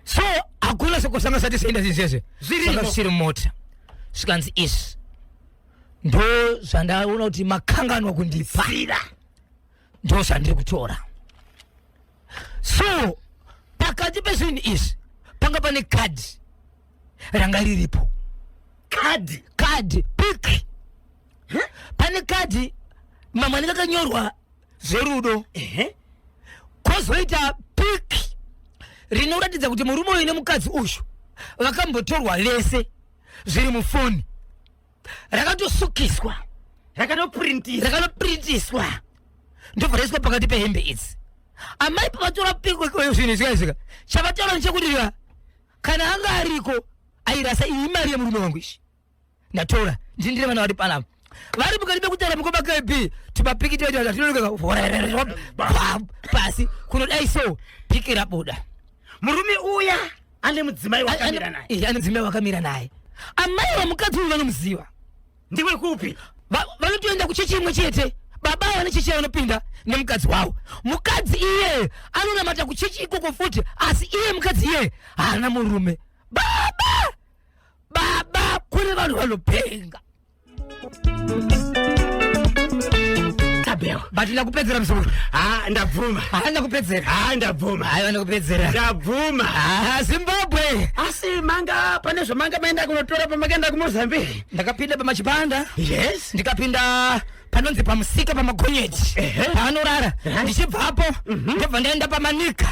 [SPEAKER 2] so hakuna sokosanga sati senda zvinzezve zviri mota zvikanzi izvi ndo zvandaona kuti makanganwa kundipa ndo zvandiri kutora So pakati pezvinhu izvi panga pane kadhi ranga riripo. Kadhi piki. Pane kadhi mamwe rakanyorwa zverudo. Kozoita piki rinoratidza kuti murume uyu nemukadzi uyu vakambotorwa vese zviri mufoni. Rakatosukiswa, rakanopurintiswa ndobva raiswa pakati pehembe idzi. Amai pavatora piki zvinhu zvikaizvika chavataura nchekuti kana anga ariko airasa iyi mari yemurume wangu ishi. Ndatora ndindire vana vari panapa vari mukati pekutara mukoma KB timapiki pasi kunodai so piki rabuda.
[SPEAKER 1] Murume uya ane mudzimai wakamira naye.
[SPEAKER 2] Ane mudzimai wakamira naye. Amai vamukadzi uyu vanomuziva.
[SPEAKER 1] Ndiwe kupi?
[SPEAKER 2] Vanotoenda kuchechi imwe chete. Baba vane chechi vanopinda nemukadzi wavo. Mukadzi iye anonamata kuchechi ikoko futi asi iye mukadzi iye haana murume. Baba kune vanhu vanopenga. But ndakupedzera mzukuru.
[SPEAKER 1] Ndabvuma.
[SPEAKER 2] Ndakupedzera.
[SPEAKER 1] Ndabvuma.
[SPEAKER 2] Ndakupedzera.
[SPEAKER 1] Ndabvuma.
[SPEAKER 2] Zimbabwe.
[SPEAKER 1] Asi manga pane zvamanga maenda kunotora pamakaenda kuMozambique.
[SPEAKER 2] Ndakapinda pamachipanda.
[SPEAKER 1] Yes.
[SPEAKER 2] Ndikapinda panonzi pamusika pamagonyeti. Panorara. Ndichibvapo ndobva ndaenda pamanika.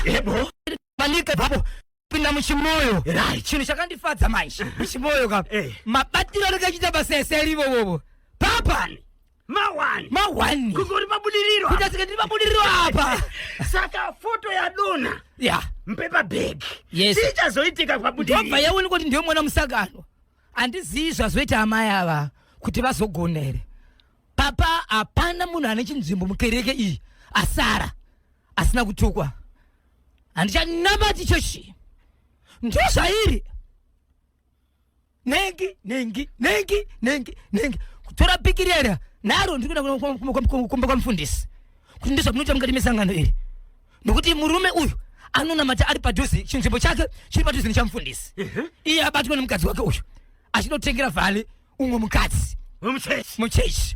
[SPEAKER 2] Manika papo pinda muchimoyo. Chinhu chakandifadza manje. Muchimoyo kapo. Mabatiro akachita basa eserivo papani. Mawani.
[SPEAKER 1] Kungori mabudiriro.
[SPEAKER 2] Kutasika ndiri mabudiriro apa.
[SPEAKER 1] Saka foto ya dona. Mpepa bag.
[SPEAKER 2] Yes.
[SPEAKER 1] Sichazoitika pabudiriro.
[SPEAKER 2] Ndobva yaoni kuti ndiyo mwana musakano. Andizivi zvazoita amai ava kuti vazogonere. Papa hapana munhu ane chinzvimbo mukereke iyi asara asina kutukwa. Handichanamati chochi. Ndozvairi. Nengi. Kutora pikirera. Naro ndikuda kumba kwa mfundisi. Kuti ndizvo zvinoita mukati mesangano iri. Nokuti murume uyu anonamata ari padhuze chinzvimbo chake chiri padhuze nechamufundisi. Iye abatwa nemukadzi wake uyu. Achitotengera vhale umwe mukadzi. Muchechi.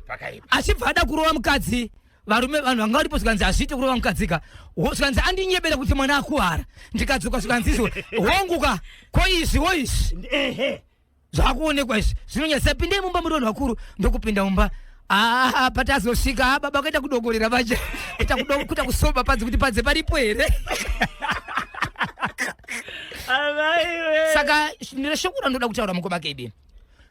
[SPEAKER 1] Pakaipa.
[SPEAKER 2] Achibva ada kurova mukadzi. Varume vanhu vanga varipo zvikanzi hazviite kurova mukadzika. Zvikanzi andinyebera kuti mwana akuwara. Ndikadzoka zvikanzizo honguka koizvi. Zvakuonekwa izvi zvinonyasa pindei mumba murono wakuru ndokupinda mumba. Patazosvika baba akaita kudogorera vacha kuita kusoba padzi kuti padze paripo here. Saka ndineshokura ndoda kutaura mukoma KB.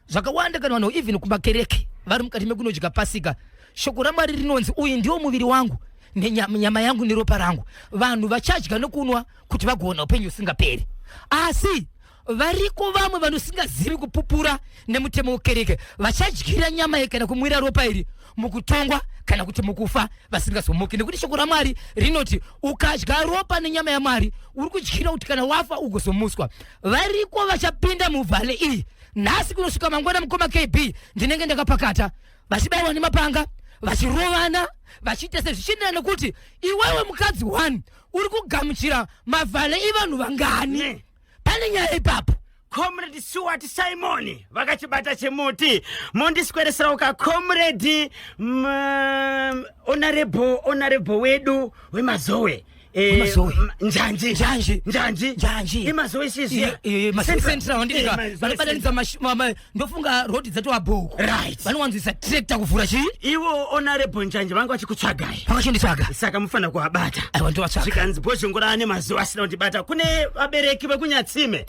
[SPEAKER 2] Zvakawanda kana vanhu even kumakereke vari mukati mekunodya pasika. Shoko raMwari rinonzi uyu ndiwo muviri wangu nenyama yangu neropa rangu. Vanhu vachadya nokunwa kuti vagoona upenyu usingaperi. Asi variko vamwe vanosingazivi kupupura nemutemo wekereke vachadyira nyama iyi kana kumwira ropa iri mukutongwa kana kuti mukufa vasingazomuki. Nekuti shoko raMwari rinoti ukadya ropa nenyama yaMwari uri kudyira kuti kana wafa ugozomuswa. Variko vachapinda muvhale iyi nhasi kunosvika mangwana mukoma KB ndinenge ndakapakata vachibayiwa nemapanga vachirovana vachiita sezvichienderana nekuti iwewe mukadzi 1 uri kugamuchira mavhale evanhu vangani. Pane nyaya ipapo.
[SPEAKER 1] Comrade Stuart Simon vakachibata chemuti mondisweresera uka comrade honorable wedu wemazowe Njanji imazowe sisi
[SPEAKER 2] masentra wandika vanobatanidza ndofunga rodi dzatova bhoko vanowanzisa tractor kuvhura chii
[SPEAKER 1] iwo honorable Njanji vanga vachikutsvagai
[SPEAKER 2] vakachinditsvaga
[SPEAKER 1] saka mufana kuwabata zvikanzi bhozhongora ane mazuva asina kutibata. Kune vabereki vekunyatsime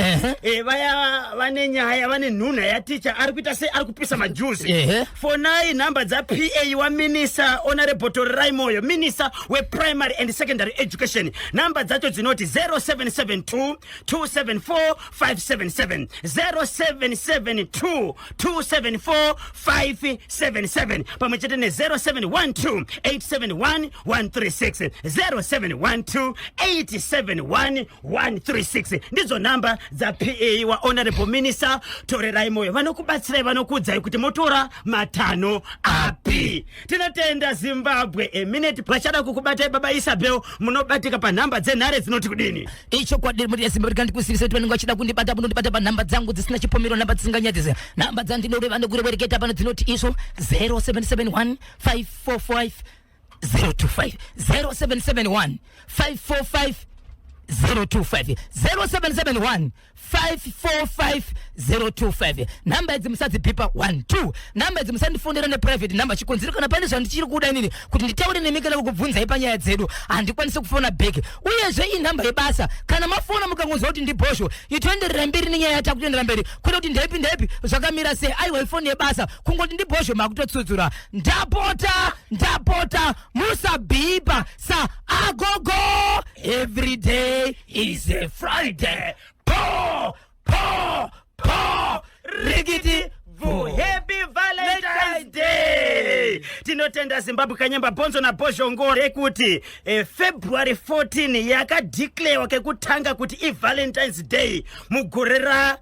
[SPEAKER 1] vaya vane nyaya vane nhunha yaticha ari kuita sei ari kupisa majuzi fonai nhamba dzaPA waminisa honorable Torerai Moyo minister weprimary and secondary education. Namba dzacho dzinoti 0772 274 577 0772 274 577 pamwe chete ne 0712 871 136 0712 871 136 ndidzo namba dzaPA wa honorable minister Torerai Moyo vanokubatsirai vanokudzai kuti motora matano api. Tinotenda Zimbabwe a minute pachada kukubatai baba Isabel munobatika panhamba dzenhare dzinoti kudini
[SPEAKER 2] icho kwadiri muri yasimba rikandikusirisa kuti vanenge vachida kundibata munondibata panhamba dzangu dzisina chipomero nhamba dzisinganyadzisa nhamba dzandinoreva ndekurewereketa pano dzinoti izvo 0771 545 025 0771 545 025 0771 545 025 namba idzi musadzipipa 12 namba idzi musandifondera ne private namba chikonzereka pane zvandichiri kuda inini kuti nditaure nemikela kukubvunzai panyaya dzedu handikwanise kufona bheki uyezve iyi namba yebasa kana mafona mukangonzwa kuti ndibhosho itoenderera mberi nenyaya yatakutoendera mberi kwete kuti ndepi zvakamira sei aiwa ifoni yebasa kungoti ndibhosho makutotsudzura ndapota musabhipa sa agogo every day is a Friday. Rigidi
[SPEAKER 1] Happy Valentine's Day. Tinotenda Zimbabwe Kanyemba Bonzo na Bozho Ngore kuti February 14 yakadeclare kekutanga kuti Valentine's Day mugorera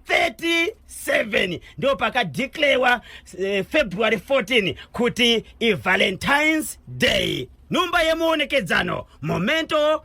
[SPEAKER 1] 1537 ndio pakadeclare February 14 kuti Valentine's Day. Numba yemuonekedzano momento